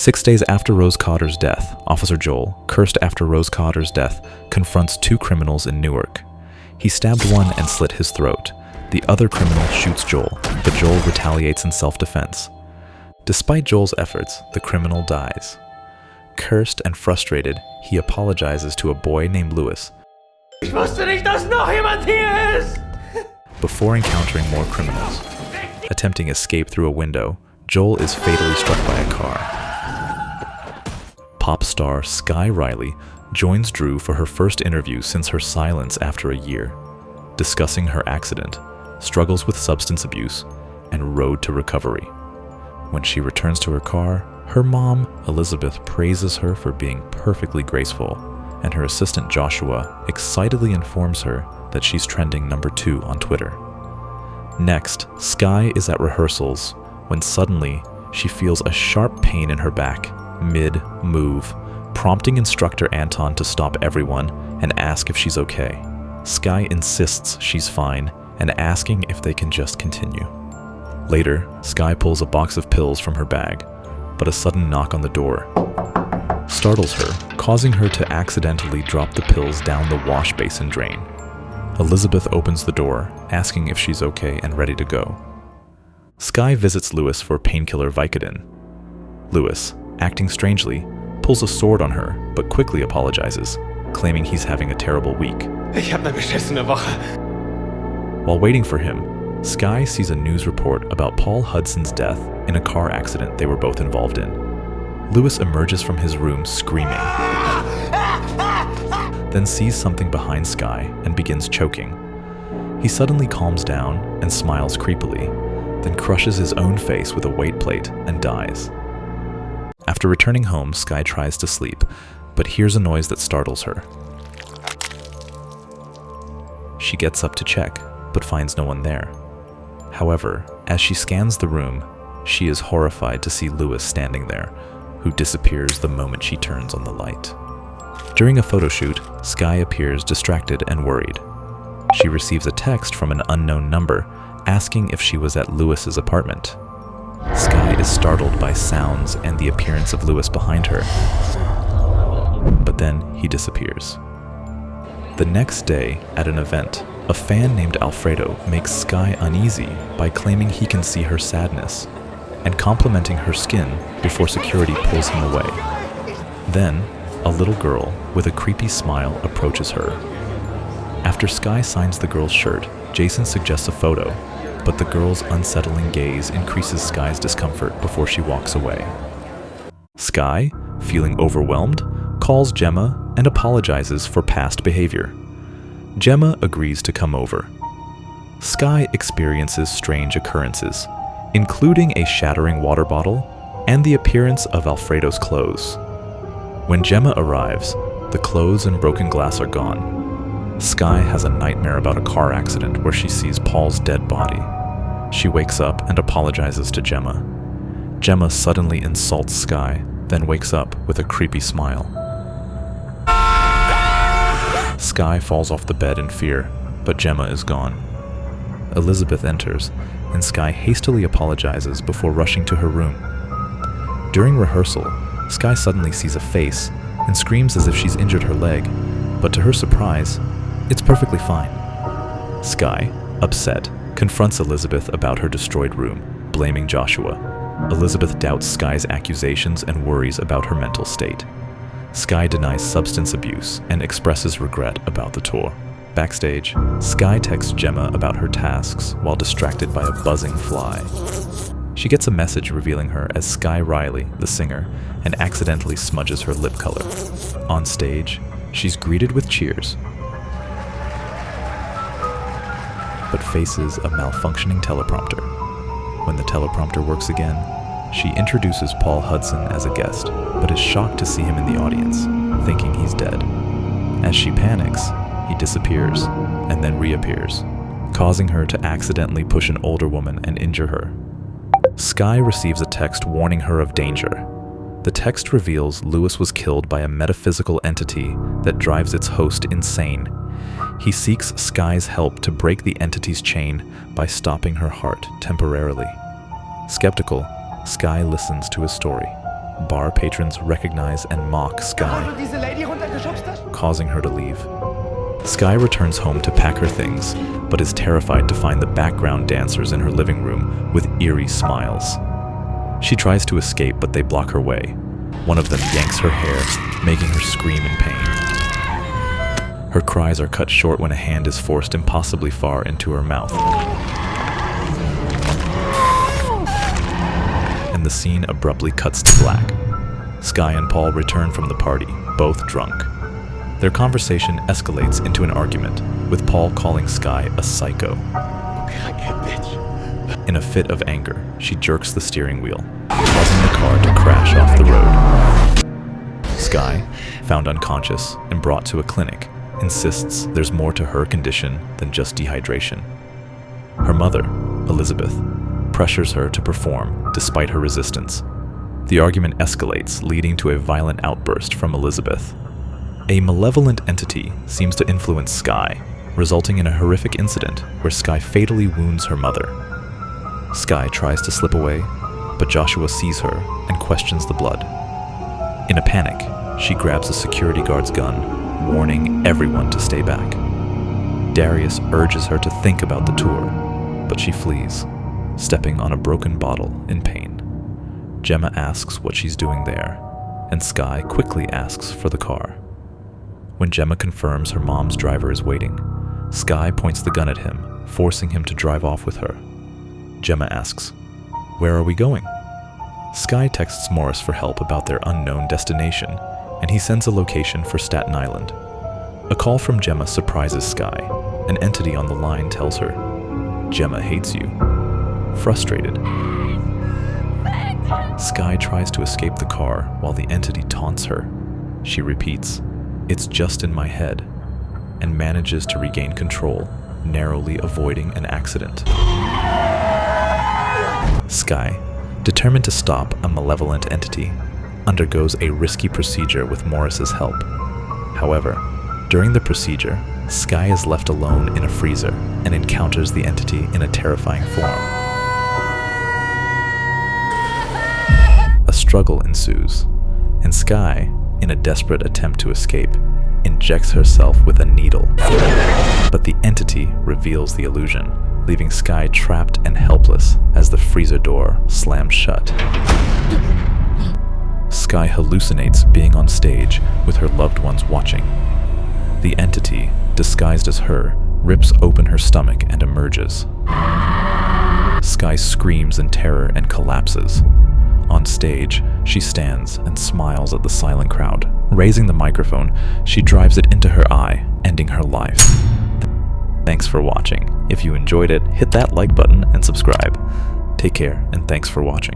6 days after Rose Cotter's death, Officer Joel, cursed after Rose Cotter's death, confronts two criminals in Newark. He stabbed one and slit his throat. The other criminal shoots Joel, but Joel retaliates in self-defense. Despite Joel's efforts, the criminal dies. Cursed and frustrated, he apologizes to a boy named Louis. Ich wusste nicht, dass noch jemand hier ist! Before encountering more criminals. Attempting escape through a window, Joel is fatally struck by a car. Pop star Sky Riley joins Drew for her first interview since her silence after a year, discussing her accident, struggles with substance abuse, and road to recovery. When she returns to her car, her mom, Elizabeth, praises her for being perfectly graceful, and her assistant Joshua excitedly informs her that she's trending #2 on Twitter. Next, Sky is at rehearsals when suddenly she feels a sharp pain in her back, mid-move, prompting instructor Anton to stop everyone and ask if she's okay. Sky insists she's fine and asking if they can just continue. Later, Sky pulls a box of pills from her bag, but a sudden knock on the door startles her, causing her to accidentally drop the pills down the wash basin drain. Elizabeth opens the door, asking if she's okay and ready to go. Sky visits Louis for painkiller Vicodin. Louis, acting strangely, pulls a sword on her, but quickly apologizes, claiming he's having a terrible week. Ich hab eine beschissene Woche. While waiting for him, Sky sees a news report about Paul Hudson's death in a car accident they were both involved in. Louis emerges from his room screaming, then sees something behind Sky and begins choking. He suddenly calms down and smiles creepily, then crushes his own face with a weight plate and dies. After returning home, Sky tries to sleep, but hears a noise that startles her. She gets up to check, but finds no one there. However, as she scans the room, she is horrified to see Louis standing there, who disappears the moment she turns on the light. During a photo shoot, Sky appears distracted and worried. She receives a text from an unknown number asking if she was at Louis's apartment. Sky is startled by sounds and the appearance of Louis behind her, but then he disappears. The next day, at an event, a fan named Alfredo makes Sky uneasy by claiming he can see her sadness and complimenting her skin before security pulls him away. Then, a little girl with a creepy smile approaches her. After Sky signs the girl's shirt, Jason suggests a photo, but the girl's unsettling gaze increases Sky's discomfort before she walks away. Sky, feeling overwhelmed, calls Gemma and apologizes for past behavior. Gemma agrees to come over. Sky experiences strange occurrences, including a shattering water bottle and the appearance of Alfredo's clothes. When Gemma arrives, the clothes and broken glass are gone. Sky has a nightmare about a car accident where she sees Paul's dead body. She wakes up and apologizes to Gemma. Gemma suddenly insults Sky, then wakes up with a creepy smile. Sky falls off the bed in fear, but Gemma is gone. Elizabeth enters, and Sky hastily apologizes before rushing to her room. During rehearsal, Sky suddenly sees a face and screams as if she's injured her leg, but to her surprise, it's perfectly fine. Sky, upset, confronts Elizabeth about her destroyed room, blaming Joshua. Elizabeth doubts Sky's accusations and worries about her mental state. Sky denies substance abuse and expresses regret about the tour. Backstage, Sky texts Gemma about her tasks while distracted by a buzzing fly. She gets a message revealing her as Sky Riley, the singer, and accidentally smudges her lip color. On stage, she's greeted with cheers, but faces a malfunctioning teleprompter. When the teleprompter works again, she introduces Paul Hudson as a guest, but is shocked to see him in the audience, thinking he's dead. As she panics, he disappears and then reappears, causing her to accidentally push an older woman and injure her. Sky receives a text warning her of danger. The text reveals Louis was killed by a metaphysical entity that drives its host insane. He seeks Sky's help to break the entity's chain by stopping her heart temporarily. Skeptical, Sky listens to his story. bar patrons recognize and mock Sky, causing her to leave. Sky returns home to pack her things, but is terrified to find the background dancers in her living room with eerie smiles. She tries to escape, but they block her way. One of them yanks her hair, making her scream in pain. Her cries are cut short when a hand is forced impossibly far into her mouth. And the scene abruptly cuts to black. Sky and Paul return from the party, both drunk. Their conversation escalates into an argument, with Paul calling Sky a psycho. In a fit of anger, she jerks the steering wheel, causing the car to crash off the road. Sky, found unconscious and brought to a clinic, insists there's more to her condition than just dehydration. Her mother, Elizabeth, pressures her to perform despite her resistance. The argument escalates, leading to a violent outburst from Elizabeth. A malevolent entity seems to influence Sky, resulting in a horrific incident where Sky fatally wounds her mother. Sky tries to slip away, but Joshua sees her and questions the blood. In a panic, she grabs a security guard's gun, warning everyone to stay back. Darius urges her to think about the tour, but she flees, stepping on a broken bottle in pain. Gemma asks what she's doing there, and Sky quickly asks for the car. When Gemma confirms her mom's driver is waiting, Sky points the gun at him, forcing him to drive off with her. Gemma asks, "Where are we going?" Sky texts Morris for help about their unknown destination, and he sends a location for Staten Island. A call from Gemma surprises Sky. An entity on the line tells her, "Gemma hates you." Frustrated, Sky tries to escape the car while the entity taunts her. She repeats, "It's just in my head," and manages to regain control, narrowly avoiding an accident. Sky, determined to stop a malevolent entity, undergoes a risky procedure with Morris's help. However, during the procedure, Sky is left alone in a freezer and encounters the entity in a terrifying form. A struggle ensues, and Sky, in a desperate attempt to escape, injects herself with a needle. But the entity reveals the illusion, leaving Sky trapped and helpless as the freezer door slams shut. Sky hallucinates being on stage with her loved ones watching. The entity, disguised as her, rips open her stomach and emerges. Sky screams in terror and collapses. On stage, she stands and smiles at the silent crowd. Raising the microphone, she drives it into her eye, ending her life. Thanks for watching. If you enjoyed it, hit that like button and subscribe. Take care, and thanks for watching.